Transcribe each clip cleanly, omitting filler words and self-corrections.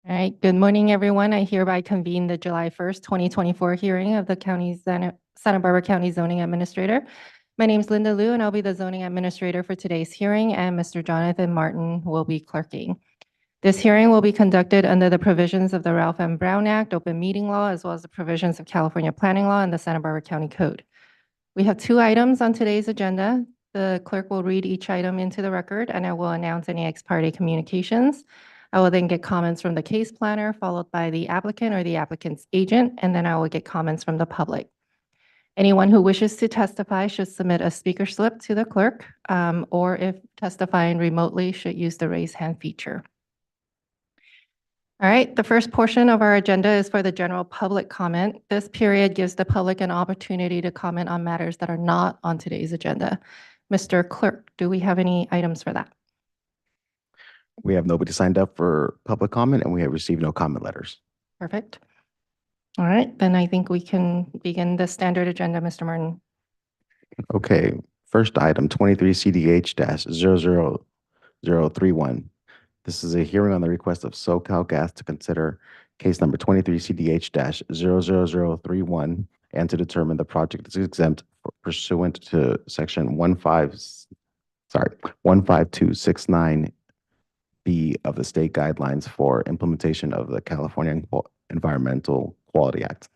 All right, good morning, everyone. I hereby convene the July 1st, 2024 hearing of the Santa Barbara County Zoning Administrator. My name is Linda Liu, and I'll be the zoning administrator for today's hearing, and Mr. Jonathan Martin will be clerking. This hearing will be conducted under the provisions of the Ralph M. Brown Act, open meeting law, as well as the provisions of California planning law and the Santa Barbara County Code. We have 2 items on today's agenda. The clerk will read each item into the record, and I will announce any ex parte communications. I will then get comments from the case planner, followed by the applicant or the applicant's agent, and then I will get comments from the public. Anyone who wishes to testify should submit a speaker slip to the clerk, or if testifying remotely, should use the raise hand feature. All right, the first portion of our agenda is for the general public comment. This period gives the public an opportunity to comment on matters that are not on today's agenda. Mr. Clerk, do we have any items for that? We have nobody signed up for public comment, and we have received no comment letters. Perfect. All right, then I think we can begin the standard agenda, Mr. Martin. Okay, first item, 23 CDH-00031. This is a hearing on the request of SoCalGas to consider case number 23 CDH-00031 and to determine the project is exempt pursuant to section 15269B of the state guidelines for implementation of the California Environmental Quality Act.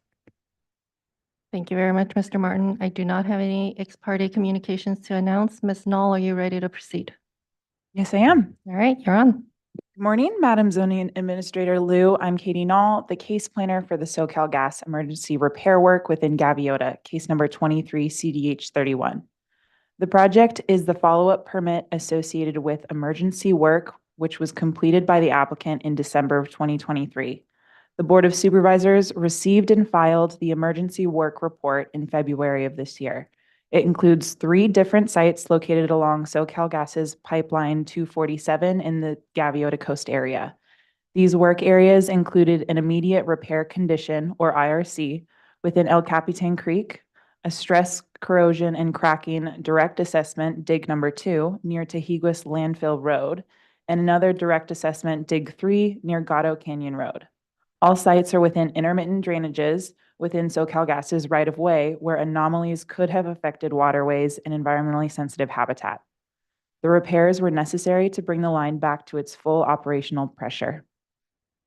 Thank you very much, Mr. Martin. I do not have any ex parte communications to announce. Ms. Knoll, are you ready to proceed? Yes, I am. All right, you're on. Good morning, Madam Zoning Administrator Liu. I'm Katie Knoll, the case planner for the SoCalGas emergency repair work within Gaviota, case number 23 CDH31. The project is the follow-up permit associated with emergency work, which was completed by the applicant in December of 2023. The Board of Supervisors received and filed the emergency work report in February of this year. It includes 3 different sites located along SoCalGas's Pipeline 247 in the Gaviota Coast area. These work areas included an immediate repair condition, or IRC, within El Capitan Creek, a stress, corrosion, and cracking direct assessment, dig number 2, near Tahiguas Landfill Road, and another direct assessment, dig 3, near Gato Canyon Road. All sites are within intermittent drainages within SoCalGas's right-of-way where anomalies could have affected waterways and environmentally sensitive habitat. The repairs were necessary to bring the line back to its full operational pressure.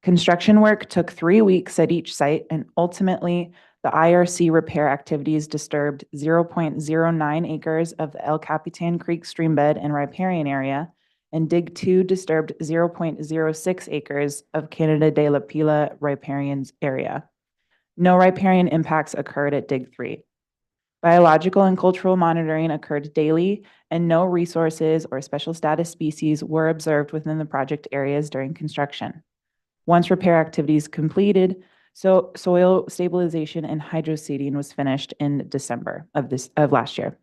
Construction work took 3 weeks at each site, and ultimately, the IRC repair activities disturbed 0.09 acres of the El Capitan Creek streambed and riparian area, and Dig 2 disturbed 0.06 acres of Canada de la Pila riparian area. No riparian impacts occurred at Dig 3. Biological and cultural monitoring occurred daily, and no resources or special status species were observed within the project areas during construction. Once repair activities completed, soil stabilization and hydroseeding was finished in December of last year.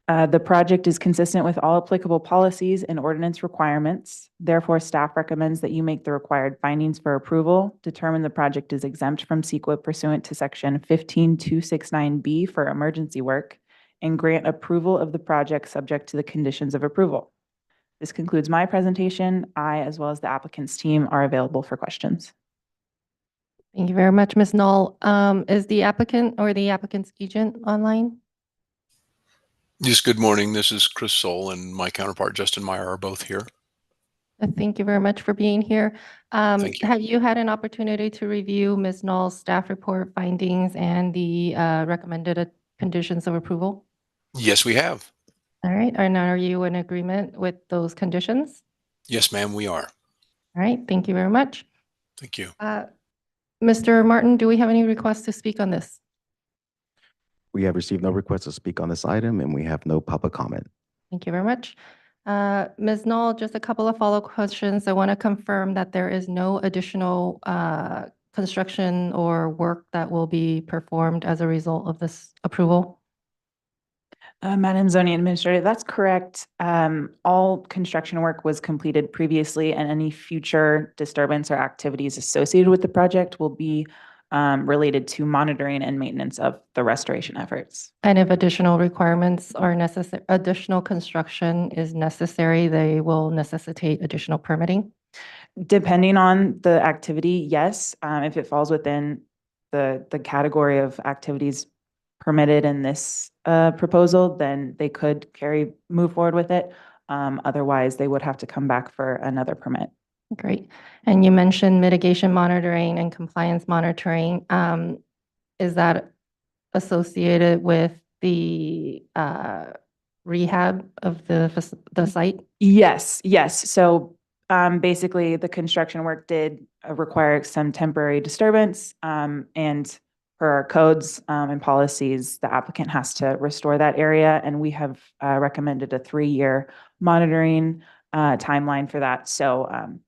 The project is consistent with all applicable policies and ordinance requirements. Therefore, staff recommends that you make the required findings for approval, determine the project is exempt from CEQA pursuant to section 15269B for emergency work, and grant approval of the project subject to the conditions of approval. This concludes my presentation. I, as well as the applicant's team, are available for questions. Thank you very much, Ms. Knoll. Is the applicant or the applicant's agent online? Yes, good morning. This is Chris Soul and my counterpart, Justin Meyer, are both here. Thank you very much for being here. Thank you. Have you had an opportunity to review Ms. Knoll's staff report findings and the recommended conditions of approval? Yes, we have. All right, and are you in agreement with those conditions? Yes, ma'am, we are. All right, thank you very much. Thank you. Mr. Martin, do we have any requests to speak on this? We have received no requests to speak on this item, and we have no public comment. Thank you very much. Ms. Knoll, just a couple of follow-up questions. I want to confirm that there is no additional construction or work that will be performed as a result of this approval. Madam Zoning Administrator, that's correct. All construction work was completed previously, and any future disturbance or activities associated with the project will be related to monitoring and maintenance of the restoration efforts. And if additional requirements are necessary, additional construction is necessary, they will necessitate additional permitting? Depending on the activity, yes. If it falls within the category of activities permitted in this proposal, then they could move forward with it. Otherwise, they would have to come back for another permit. Great. And you mentioned mitigation monitoring and compliance monitoring. Is that associated with the rehab of the site? Yes, yes. So basically, the construction work did require some temporary disturbance. And per our codes and policies, the applicant has to restore that area. And we have recommended a 3-year monitoring timeline for that. So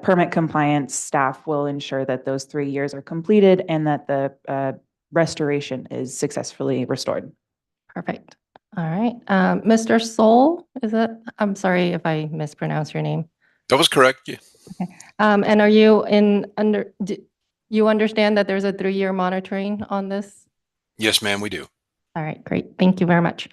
permit compliance staff will ensure that those 3 years are completed and that the restoration is successfully restored. Perfect. All right. Mr. Soul, is it? I'm sorry if I mispronounce your name. That was correct. Yeah. And are you you understand that there's a 3-year monitoring on this? Yes, ma'am, we do. All right, great. Thank you very much.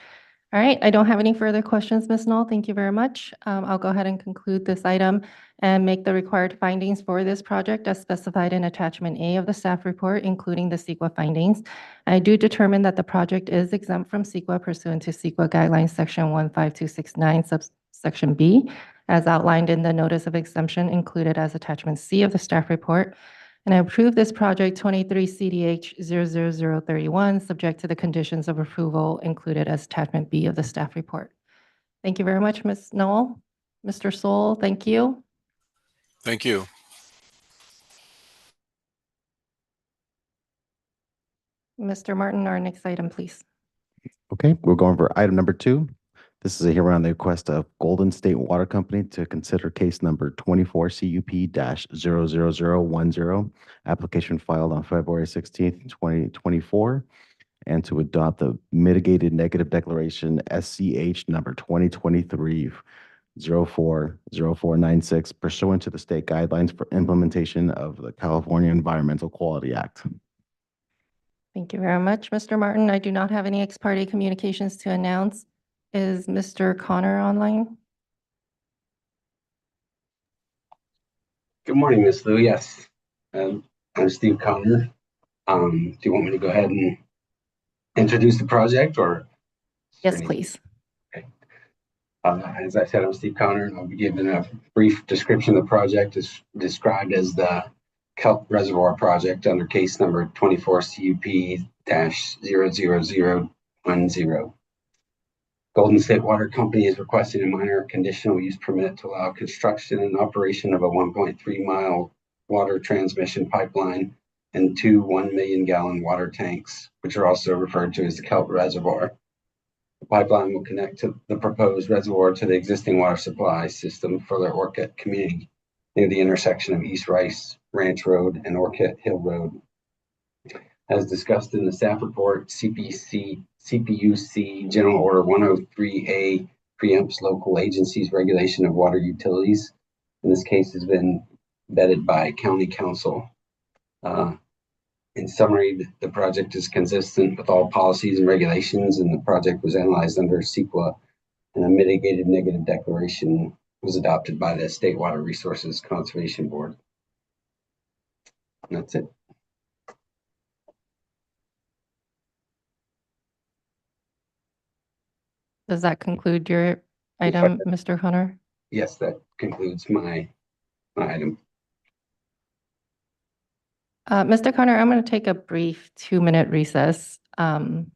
All right, I don't have any further questions, Ms. Knoll. Thank you very much. I'll go ahead and conclude this item and make the required findings for this project as specified in attachment A of the staff report, including the CEQA findings. I do determine that the project is exempt from CEQA pursuant to CEQA guidelines section 15269 subsection B, as outlined in the notice of exemption included as attachment C of the staff report. And I approve this project 23 CDH 00031, subject to the conditions of approval included as attachment B of the staff report. Thank you very much, Ms. Knoll. Mr. Soul, thank you. Thank you. Mr. Martin, our next item, please. Okay, we're going for item number 2. This is a hearing on the request of Golden State Water Company to consider case number 24 CUP-00010, application filed on February 16th, 2024, and to adopt the mitigated negative declaration SCH number 2023-040496 pursuant to the state guidelines for implementation of the California Environmental Quality Act. Thank you very much, Mr. Martin. I do not have any ex parte communications to announce. Is Mr. Connor online? Good morning, Ms. Liu. Yes, I'm Steve Connor. Do you want me to go ahead and introduce the project, or? Yes, please. Okay. As I said, I'm Steve Connor, and I'll be giving a brief description of the project. Is described as the Kelp Reservoir Project under case number 24 CUP-00010. Golden State Water Company is requesting a minor conditional use permit to allow construction and operation of a 1.3-mile water transmission pipeline and 2 1-million-gallon water tanks, which are also referred to as the Kelp Reservoir. The pipeline will connect to the proposed reservoir to the existing water supply system for the Orcutt community near the intersection of East Rice Ranch Road and Orcutt Hill Road. As discussed in the staff report, CPUC General Order 103A preempts local agencies' regulation of water utilities. In this case, has been vetted by County Council. In summary, the project is consistent with all policies and regulations, and the project was analyzed under CEQA, and a mitigated negative declaration was adopted by the State Water Resources Conservation Board. And that's it. Does that conclude your item, Mr. Connor? Yes, that concludes my item. Mr. Connor, I'm going to take a brief 2-minute recess, and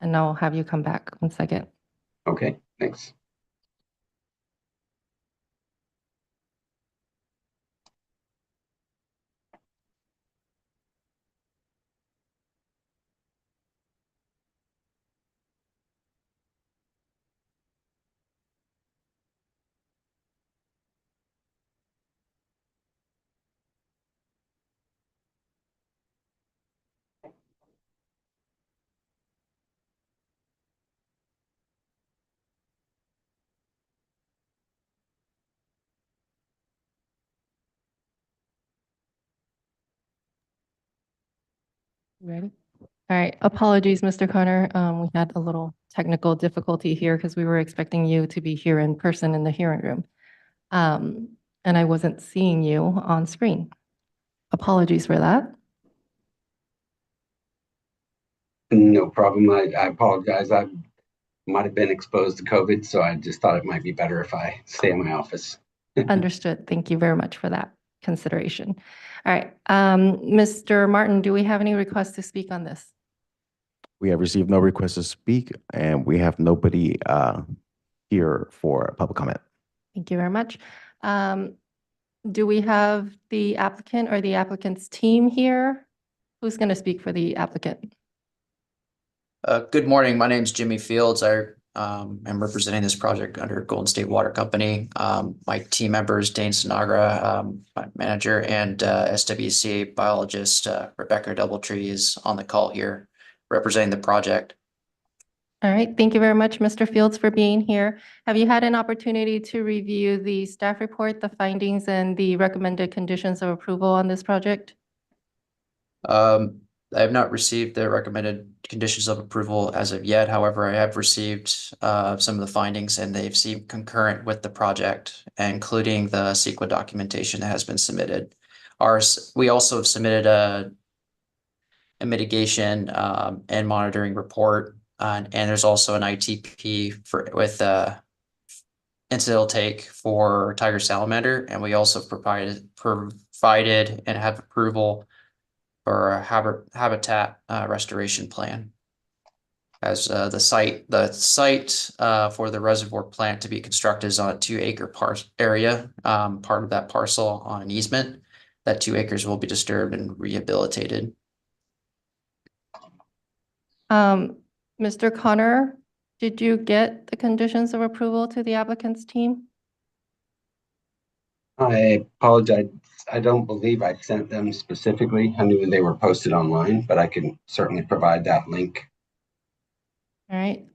I'll have you come back 1 second. Okay, thanks. Ready? All right. Apologies, Mr. Connor. We had a little technical difficulty here because we were expecting you to be here in person in the hearing room. and I wasn't seeing you on screen. Apologies for that. No problem. I apologize. I might have been exposed to COVID, so I just thought it might be better if I stay in my office. Understood. Thank you very much for that consideration. All right, Mr. Martin, do we have any requests to speak on this? We have received no requests to speak, and we have nobody here for public comment. Thank you very much. Do we have the applicant or the applicant's team here? Who's going to speak for the applicant? Good morning. My name's Jimmy Fields. I am representing this project under Golden State Water Company. My team members, Dane Sinagra, my manager, and SWCA biologist Rebecca Doubletree is on the call here representing the project. All right, thank you very much, Mr. Fields, for being here. Have you had an opportunity to review the staff report, the findings, and the recommended conditions of approval on this project? I have not received the recommended conditions of approval as of yet. However, I have received some of the findings, and they've seemed concurrent with the project, including the CEQA documentation that has been submitted. We also have submitted a mitigation and monitoring report, and there's also an ITP with incidental take for tiger salamander, and we also provided and have approval for a habitat restoration plan as the site for the reservoir plant to be constructed is on a 2-acre area, part of that parcel on an easement. That 2 acres will be disturbed and rehabilitated. Mr. Connor, did you get the conditions of approval to the applicant's team? I apologize. I don't believe I sent them specifically. I knew they were posted online, but I can certainly provide that link. All right.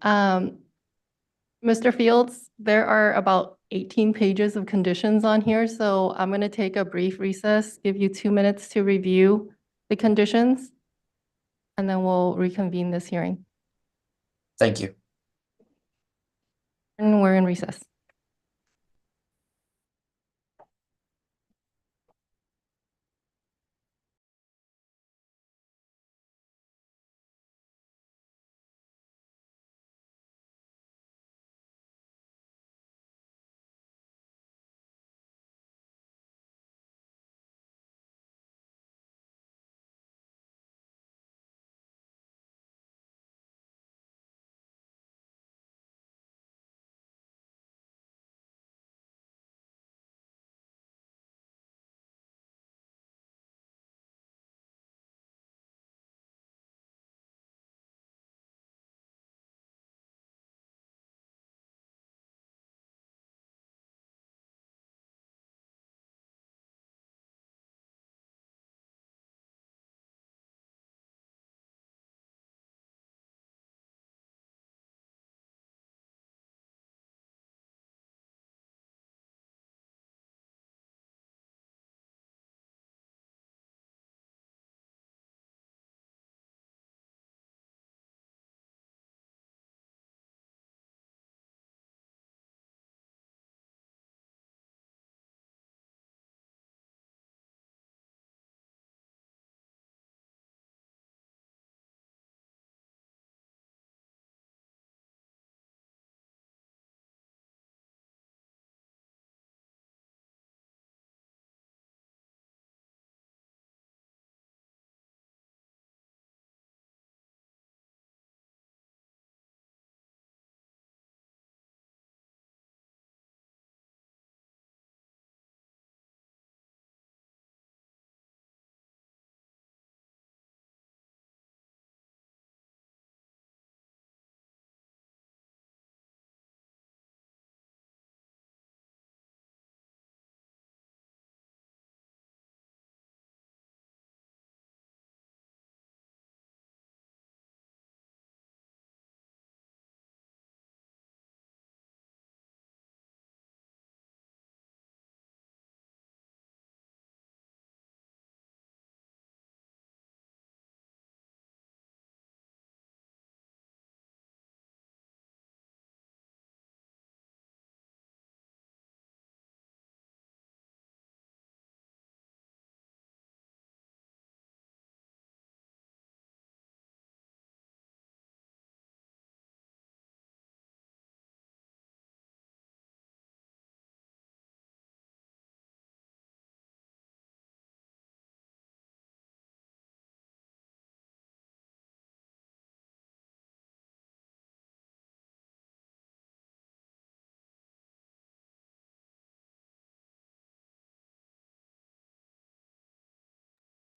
Mr. Fields, there are about 18 pages of conditions on here, so I'm going to take a brief recess, give you 2 minutes to review the conditions, and then we'll reconvene this hearing. Thank you. And we're in recess.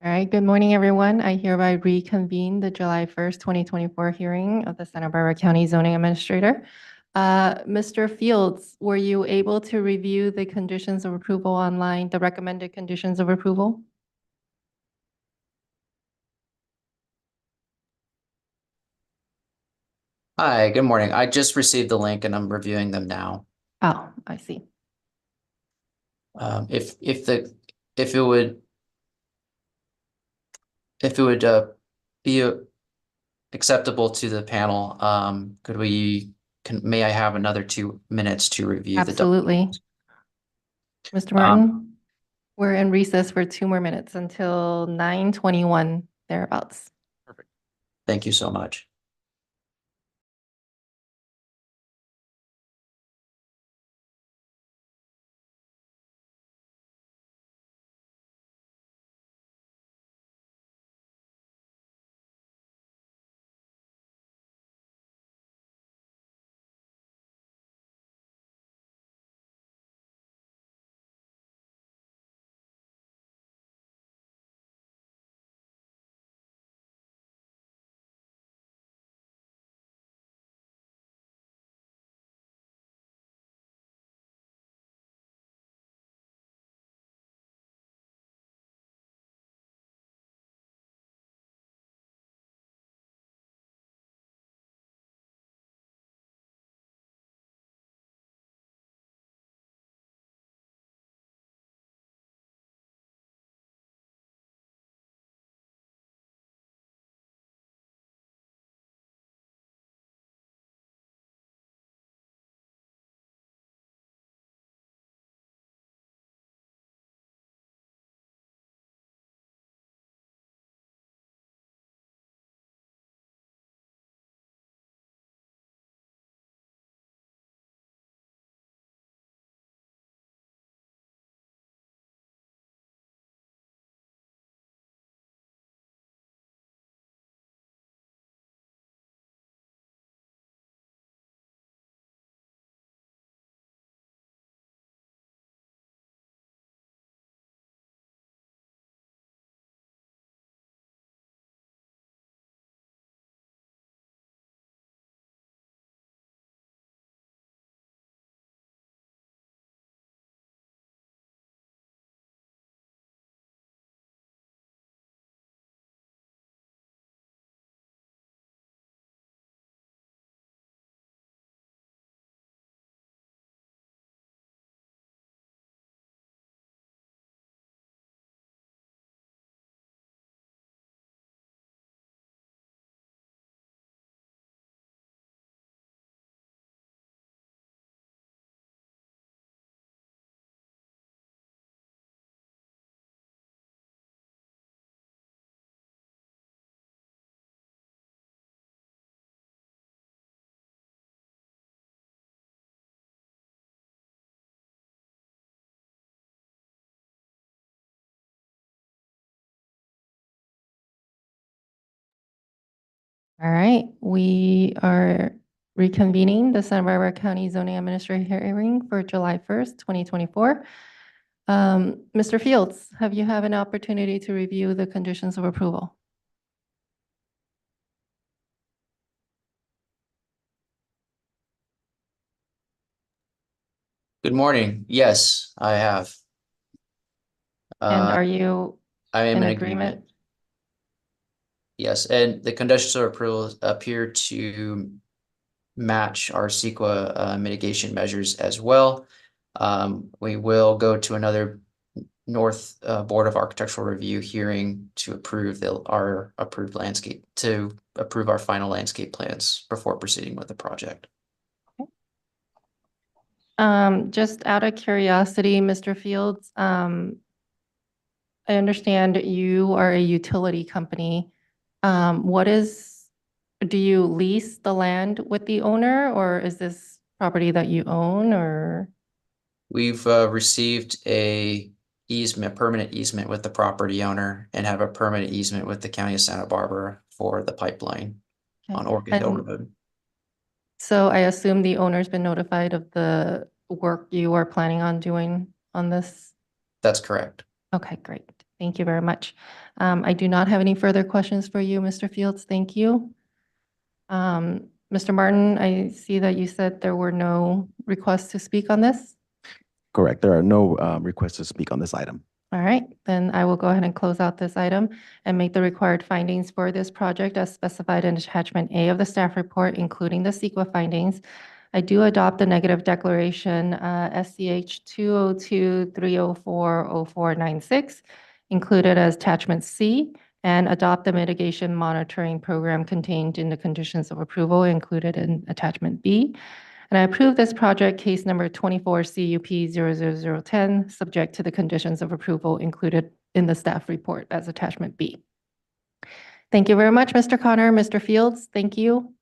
All right, good morning, everyone. I hereby reconvene the July 1st, 2024 hearing of the Santa Barbara County Zoning Administrator. Mr. Fields, were you able to review the conditions of approval online, the recommended conditions of approval? Hi, good morning. I just received the link and I'm reviewing them now. Oh, I see. If it would be acceptable to the panel, may I have another 2 minutes to review the Absolutely. Mr. Martin, we're in recess for 2 more minutes until 9:21 thereabouts. Thank you so much. All right, we are reconvening the Santa Barbara County Zoning Administrator hearing for July 1st, 2024. Mr. Fields, have you had an opportunity to review the conditions of approval? Good morning. Yes, I have. And are you I am in in agreement? agreement. Yes, and the conditions of approval appear to match our CEQA mitigation measures as well. We will go to another North Board of Architectural Review hearing to approve our final landscape plans before proceeding with the project. Just out of curiosity, Mr. Fields, I understand you are a utility company. Do you lease the land with the owner, or is this property that you own, or? We've received a permanent easement with the property owner and have a permanent easement with the County of Santa Barbara for the pipeline Okay. on Orchid Hill And Road. so I assume the owner's been notified of the work you are planning on doing on this? That's correct. Okay, great. Thank you very much. I do not have any further questions for you, Mr. Fields. Thank you. Mr. Martin, I see that you said there were no requests to speak on this. Correct. There are no requests to speak on this item. All right, then I will go ahead and close out this item and make the required findings for this project as specified in attachment A of the staff report, including the CEQA findings. I do adopt the negative declaration, SCH 202-304-0496, included as attachment C, and adopt the mitigation monitoring program contained in the conditions of approval included in attachment B. And I approve this project case number 24 CUP 00010, subject to the conditions of approval included in the staff report as attachment B. Thank you very much, Mr. Connor. Mr. Fields, thank you.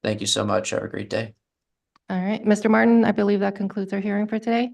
Thank you so much. Have a great day. All right, Mr. Martin, I believe that concludes our hearing for today.